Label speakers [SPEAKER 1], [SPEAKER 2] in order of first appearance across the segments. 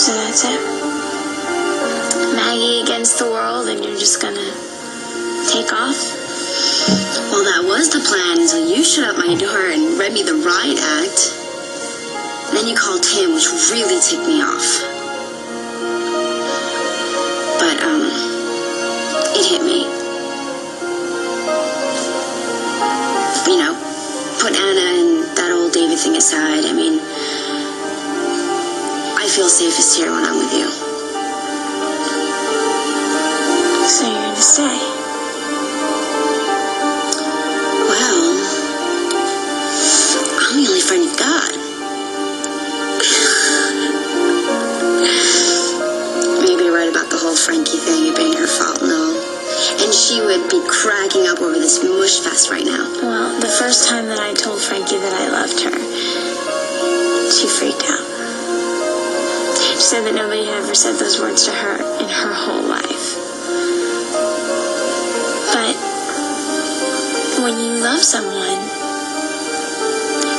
[SPEAKER 1] So that's it. Maggie against the world, and you're just gonna take off?
[SPEAKER 2] Well, that was the plan until you shut up my door and read me the riot act. Then you called Tim, which really ticked me off. But, it hit me. You know, put Anna and that old David thing aside. I mean, I feel safest here when I'm with you.
[SPEAKER 1] So you're gonna stay?
[SPEAKER 2] Well, I'm the only friend you've got. Maybe you're right about the whole Frankie thing. It being her fault and all. And she would be cracking up over this mush fest right now.
[SPEAKER 1] Well, the first time that I told Frankie that I loved her, she freaked out. She said that nobody had ever said those words to her in her whole life. But when you love someone,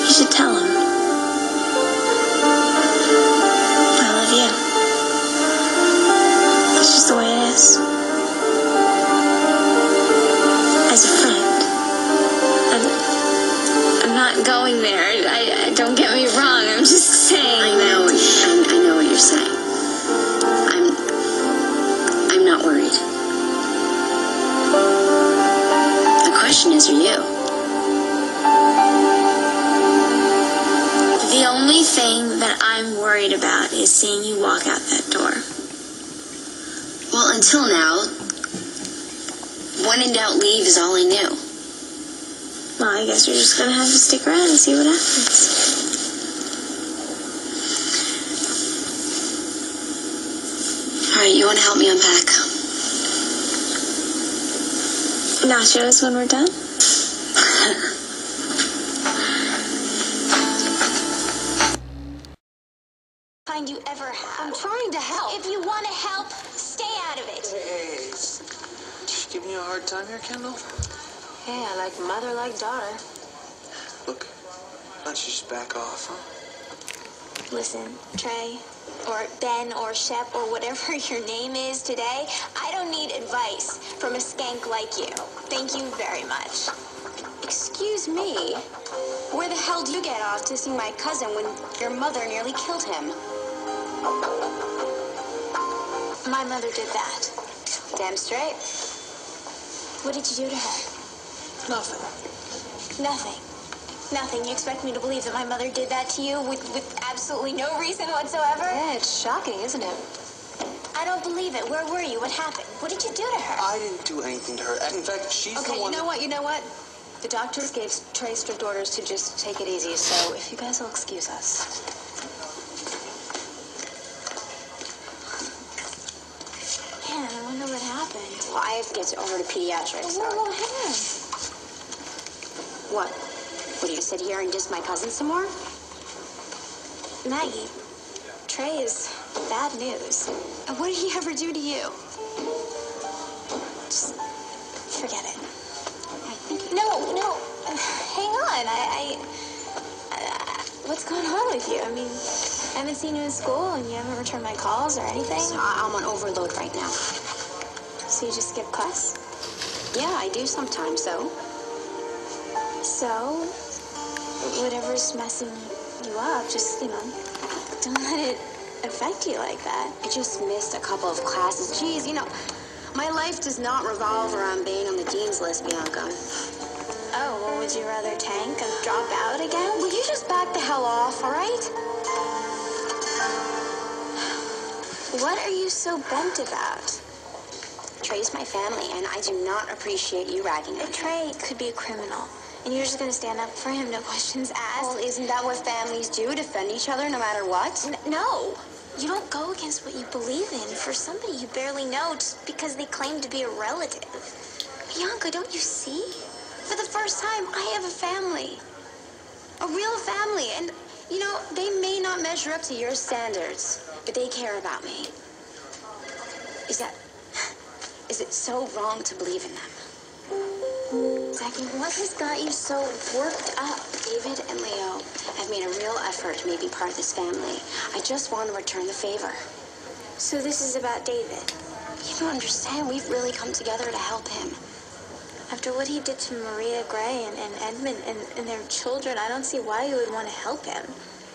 [SPEAKER 1] you should tell them. I love you. It's just the way it is. As a friend. I'm not going there. I don't get me wrong. I'm just saying.
[SPEAKER 2] I know what you're saying. I'm not worried. The question is, are you?
[SPEAKER 1] The only thing that I'm worried about is seeing you walk out that door.
[SPEAKER 2] Well, until now, when in doubt, leave is all I knew.
[SPEAKER 1] Well, I guess you're just gonna have to stick around and see what happens.
[SPEAKER 2] Alright, you want to help me unpack?
[SPEAKER 1] Nachos when we're done?
[SPEAKER 3] Kind you ever have. I'm trying to help. If you want to help, stay out of it.
[SPEAKER 4] Hey, just giving you a hard time here, Kendall?
[SPEAKER 3] Yeah, like mother, like daughter.
[SPEAKER 4] Look, why don't you just back off, huh?
[SPEAKER 3] Listen, Trey, or Ben, or Shep, or whatever your name is today, I don't need advice from a skank like you. Thank you very much. Excuse me, where the hell do you get off to see my cousin when your mother nearly killed him? My mother did that. Damn straight. What did you do to her?
[SPEAKER 4] Nothing.
[SPEAKER 3] Nothing. Nothing. You expect me to believe that my mother did that to you with absolutely no reason whatsoever?
[SPEAKER 5] Yeah, it's shocking, isn't it?
[SPEAKER 3] I don't believe it. Where were you? What happened? What did you do to her?
[SPEAKER 4] I didn't do anything to her. In fact, she's the one...
[SPEAKER 5] Okay, you know what? The doctors gave Trey strict orders to just take it easy, so if you guys will excuse us.
[SPEAKER 3] Man, I wonder what happened.
[SPEAKER 2] Well, I have to get over to pediatrics.
[SPEAKER 3] Whoa, hang on.
[SPEAKER 2] What? What, do you sit here and diss my cousin some more?
[SPEAKER 3] Maggie, Trey is bad news. And what did he ever do to you? Just forget it.
[SPEAKER 2] I think...
[SPEAKER 3] No. Hang on. What's going on with you? I mean, I haven't seen you in school and you haven't returned my calls or anything.
[SPEAKER 2] So I'm on overload right now.
[SPEAKER 3] So you just skip class?
[SPEAKER 2] Yeah, I do sometimes, so...
[SPEAKER 3] So, whatever's messing you up, just, don't let it affect you like that.
[SPEAKER 2] I just missed a couple of classes. Geez, my life does not revolve around being on the dean's list, Bianca.
[SPEAKER 3] Oh, well, would you rather tank and drop out again?
[SPEAKER 2] Will you just back the hell off, all right?
[SPEAKER 3] What are you so bent about?
[SPEAKER 2] Trey's my family, and I do not appreciate you ragging on him.
[SPEAKER 3] Trey could be a criminal, and you're just going to stand up for him, no questions asked.
[SPEAKER 2] Well, isn't that what families do? Defend each other no matter what?
[SPEAKER 3] No. You don't go against what you believe in for somebody you barely know just because they claim to be a relative. Bianca, don't you see? For the first time, I have a family. A real family. And, they may not measure up to your standards, but they care about me. Is it so wrong to believe in them? Zachy, what has got you so worked up?
[SPEAKER 2] David and Leo have made a real effort to make me part of this family. I just want to return the favor.
[SPEAKER 1] So this is about David.
[SPEAKER 2] You don't understand. We've really come together to help him.
[SPEAKER 1] After what he did to Maria Gray and Edmund and their children, I don't see why you would want to help him.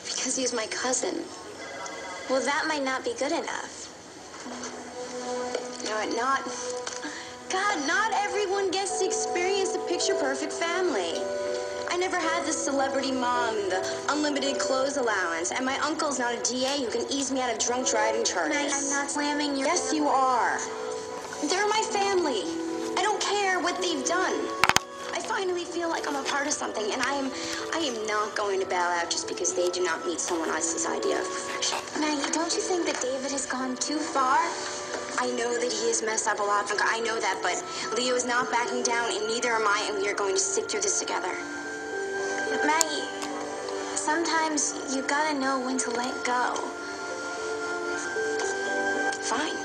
[SPEAKER 2] Because he's my cousin.
[SPEAKER 1] Well, that might not be good enough.
[SPEAKER 2] God, not everyone gets to experience the picture-perfect family. I never had the celebrity mom, the unlimited clothes allowance, and my uncle's not a DA who can ease me out of drunk driving charges.
[SPEAKER 1] I'm not slamming your...
[SPEAKER 2] Yes, you are. They're my family. I don't care what they've done. I finally feel like I'm a part of something, and I am not going to bail out just because they do not meet someone else's idea of perfection.
[SPEAKER 1] Maggie, don't you think that David has gone too far?
[SPEAKER 2] I know that he has messed up a lot, Bianca. I know that, but Leo is not backing down, and neither am I, and we are going to stick through this together.
[SPEAKER 1] Maggie, sometimes you gotta know when to let go.
[SPEAKER 2] Fine.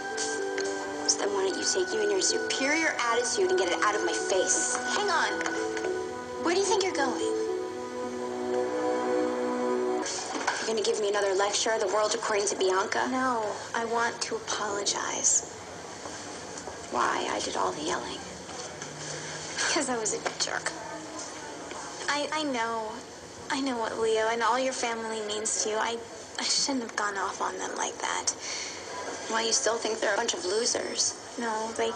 [SPEAKER 2] So then why don't you take you and your superior attitude and get it out of my face?
[SPEAKER 1] Hang on. Where do you think you're going?
[SPEAKER 2] You're going to give me another lecture, The World According to Bianca?
[SPEAKER 1] No, I want to apologize.
[SPEAKER 2] Why? I did all the yelling.
[SPEAKER 1] Because I was a jerk. I know what Leo and all your family means to you. I shouldn't have gone off on them like that.
[SPEAKER 2] Why, you still think they're a bunch of losers?
[SPEAKER 1] No, they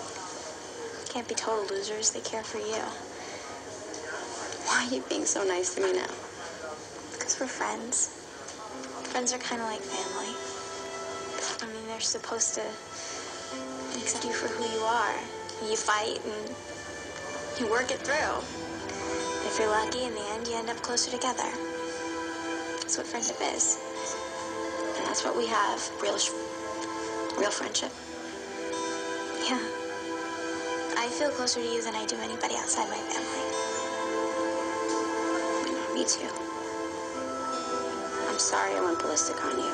[SPEAKER 1] can't be total losers. They care for you.
[SPEAKER 2] Why are you being so nice to me now?
[SPEAKER 1] Because we're friends. Friends are kind of like family. I mean, they're supposed to accept you for who you are. You fight and you work it through. If you're lucky, in the end, you end up closer together. That's what friendship is.
[SPEAKER 2] And that's what we have. Real friendship.
[SPEAKER 1] Yeah. I feel closer to you than I do anybody outside my family.
[SPEAKER 2] Me too. I'm sorry I went ballistic on you.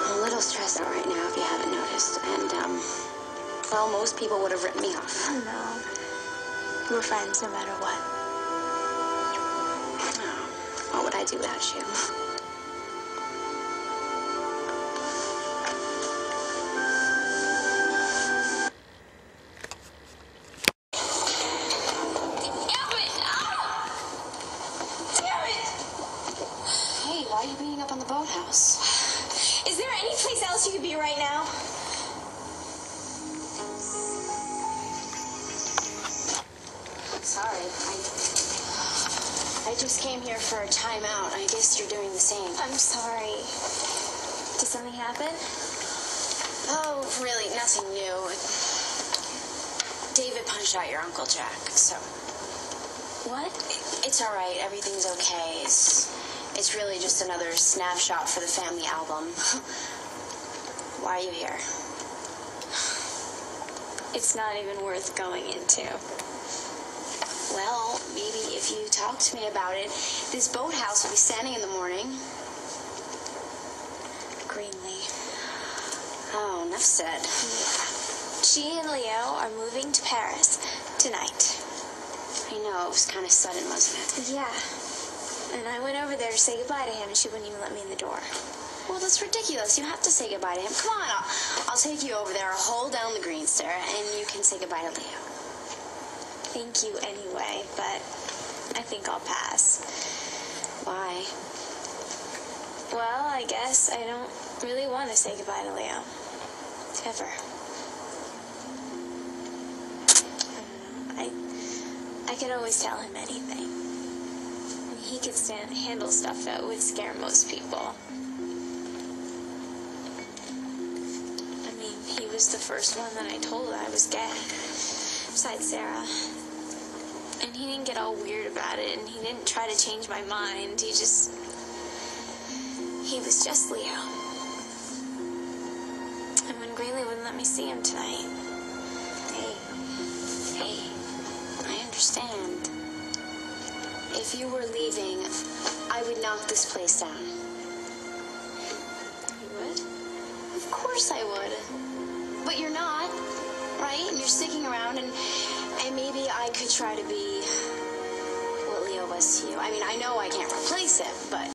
[SPEAKER 2] I'm a little stressed out right now, if you haven't noticed. And, well, most people would have written me off.
[SPEAKER 1] Oh, no. We're friends no matter what.
[SPEAKER 2] Oh, what would I do without you? Hey, why are you beating up on the boathouse?
[SPEAKER 1] Is there any place else you could be right now?
[SPEAKER 2] Sorry, I just came here for a timeout. I guess you're doing the same.
[SPEAKER 1] I'm sorry. Did something happen?
[SPEAKER 2] Oh, really, nothing new. David punched out your Uncle Jack, so...
[SPEAKER 1] What?
[SPEAKER 2] It's all right. Everything's okay. It's really just another snapshot for the family album. Why are you here?
[SPEAKER 1] It's not even worth going into.
[SPEAKER 2] Well, maybe if you talk to me about it, this boathouse will be standing in the morning.
[SPEAKER 1] Greenlee.
[SPEAKER 2] Oh, enough said.
[SPEAKER 1] Yeah. She and Leo are moving to Paris tonight.
[SPEAKER 2] I know, it was kind of sudden, wasn't it?
[SPEAKER 1] Yeah. And I went over there to say goodbye to him, and she wouldn't even let me in the door.
[SPEAKER 2] Well, that's ridiculous. You have to say goodbye to him. Come on, I'll take you over there. I'll hold down the green stair, and you can say goodbye to Leo.
[SPEAKER 1] Thank you anyway, but I think I'll pass.
[SPEAKER 2] Why?
[SPEAKER 1] Well, I guess I don't really want to say goodbye to Leo. Ever. I could always tell him anything. He could handle stuff that would scare most people. I mean, he was the first one that I told I was gay, besides Sarah. And he didn't get all weird about it, and he didn't try to change my mind. He was just Leo. And when Greenlee wouldn't let me see him tonight.
[SPEAKER 2] Hey, I understand. If you were leaving, I would knock this place down.
[SPEAKER 1] You would?
[SPEAKER 2] Of course I would. But you're not, right? And you're sticking around, and maybe I could try to be what Leo of us to you. I mean, I know I can't replace him, but